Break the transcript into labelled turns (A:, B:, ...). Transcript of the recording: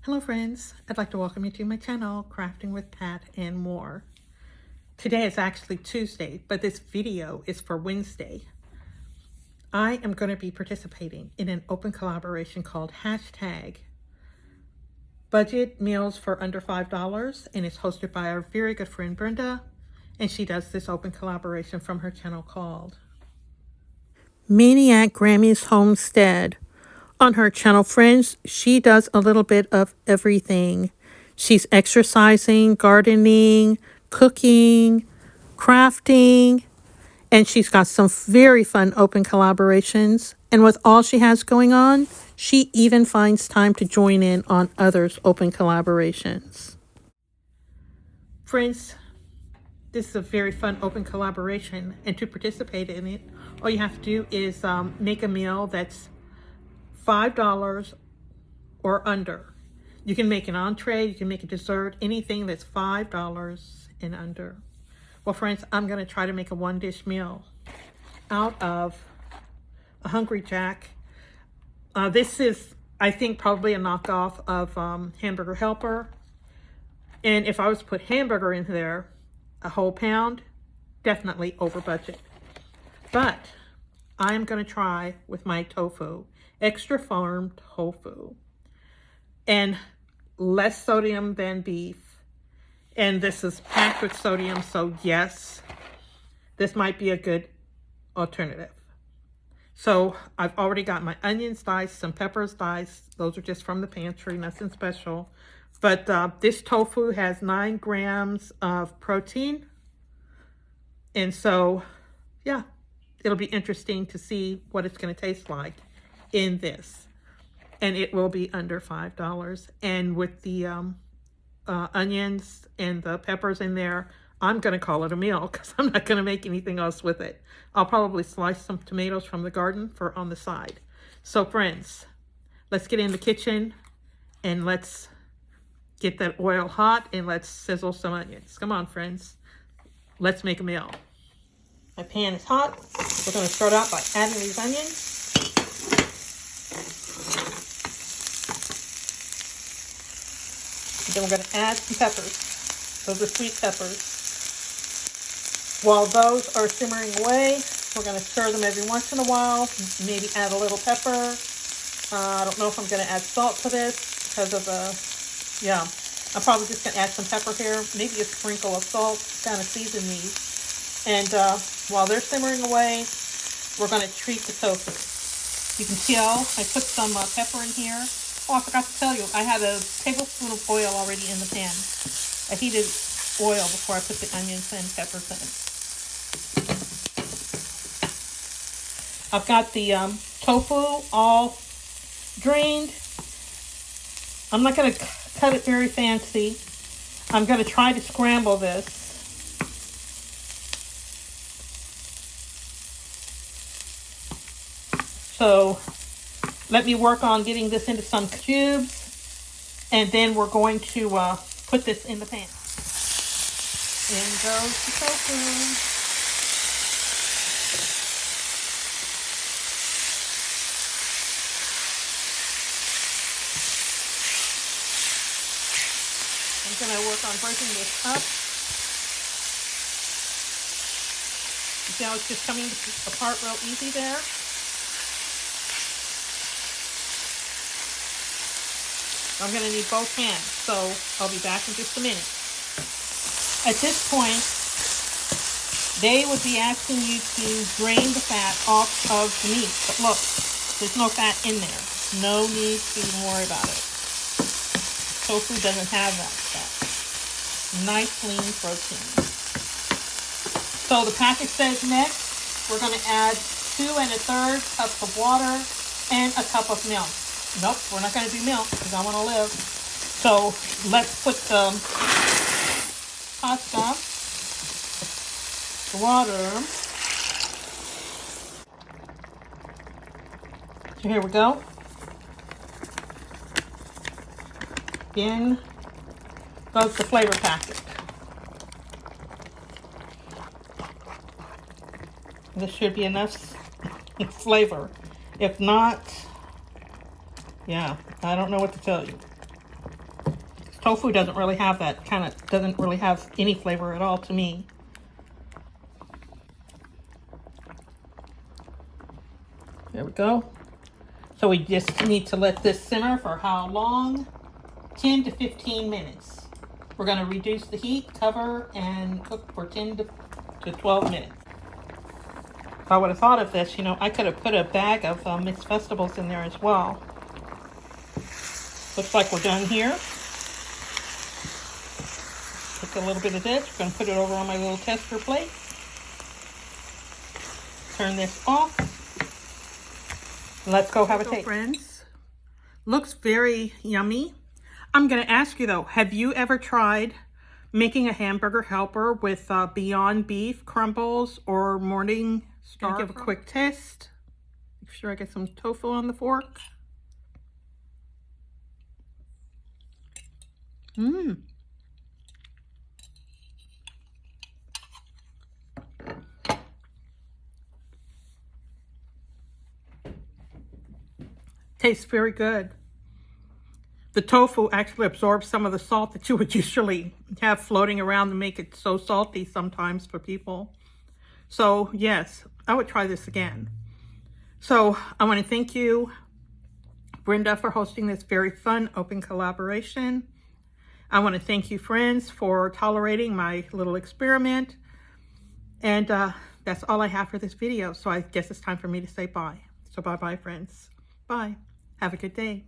A: Hello friends, I'd like to welcome you to my channel, Crafting with Pat and More. Today is actually Tuesday, but this video is for Wednesday. I am going to be participating in an open collaboration called Hashtag Budget Meals for Under $5, and it's hosted by our very good friend Brenda, and she does this open collaboration from her channel called Maniac Grammy's Homestead. On her channel, friends, she does a little bit of everything. She's exercising, gardening, cooking, crafting, and she's got some very fun open collaborations. And with all she has going on, she even finds time to join in on others' open collaborations. Friends, this is a very fun open collaboration, and to participate in it, all you have to do is make a meal that's $5 or under. You can make an entree, you can make a dessert, anything that's $5 and under. Well, friends, I'm going to try to make a one-dish meal out of a Hungry Jack. This is, I think, probably a knockoff of Hamburger Helper. And if I was to put hamburger in there, a whole pound, definitely over budget. But I'm going to try with my tofu. Extra farmed tofu, and less sodium than beef, and this is packed with sodium, so yes, this might be a good alternative. So I've already got my onions diced, some peppers diced. Those are just from the pantry, nothing special. But this tofu has 9 grams of protein, and so yeah, it'll be interesting to see what it's going to taste like in this, and it will be under $5. And with the onions and the peppers in there, I'm going to call it a meal because I'm not going to make anything else with it. I'll probably slice some tomatoes from the garden for on the side. So friends, let's get in the kitchen and let's get that oil hot and let's sizzle some onions. Come on, friends, let's make a meal. My pan is hot. We're going to start out by adding these onions. Then we're going to add some peppers. Those are sweet peppers. While those are simmering away, we're going to stir them every once in a while. Maybe add a little pepper. I don't know if I'm going to add salt to this because of yeah. I'm probably just going to add some pepper here. Maybe a sprinkle of salt to kind of season these. And while they're simmering away, we're going to treat the tofu. You can tell I put some pepper in here. Oh, I forgot to tell you, I had a tablespoon of oil already in the pan. I heated oil before I put the onions and peppers in. I've got the tofu all drained. I'm not going to cut it very fancy. I'm going to try to scramble this. So let me work on getting this into some cubes, and then we're going to put this in the pan. In goes the tofu. I'm going to work on breaking this up. You see how it's just coming apart real easy there? I'm going to need both hands, so I'll be back in just a minute. At this point, they would be asking you to drain the fat off of the meat. But look, there's no fat in there. No need to even worry about it. Tofu doesn't have that fat. Nice lean protein. So the package says next, we're going to add 2 1/3 cups of water and a cup of milk. Nope, we're not going to do milk because I want to live. So let's put the pasta, the water. So here we go. In goes the flavor packet. This should be enough flavor. If not, yeah, I don't know what to tell you. Tofu doesn't really have that, kind of doesn't really have any flavor at all to me. There we go. So we just need to let this simmer for how long? 10 to 15 minutes. We're going to reduce the heat, cover, and cook for 10 to 12 minutes. If I would have thought of this, you know, I could have put a bag of mixed vegetables in there as well. Looks like we're done here. Take a little bit of this. We're going to put it over on my little tester plate. Turn this off. Let's go have a taste. Friends, looks very yummy. I'm going to ask you though, have you ever tried making a hamburger helper with Beyond Beef crumbles or Morningstar? Give a quick taste. Make sure I get some tofu on the fork. Mmm. Tastes very good. The tofu actually absorbs some of the salt that you would usually have floating around to make it so salty sometimes for people. So yes, I would try this again. So I want to thank you, Brenda, for hosting this very fun open collaboration. I want to thank you, friends, for tolerating my little experiment. And that's all I have for this video. So I guess it's time for me to say bye. So bye-bye, friends. Bye. Have a good day.